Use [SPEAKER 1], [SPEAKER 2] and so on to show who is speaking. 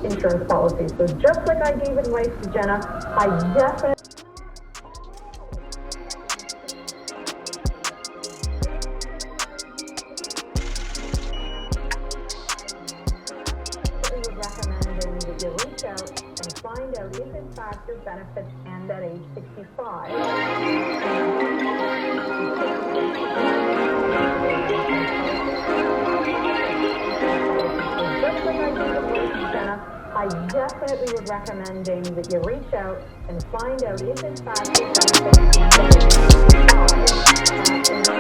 [SPEAKER 1] insurance policy. So just like I gave advice to Jenna, I definitely would recommend that you reach out and find out if in fact your benefits end at age 65. Just like I gave advice to Jenna, I definitely would recommend that you reach out and find out if in fact your benefits end at age 65.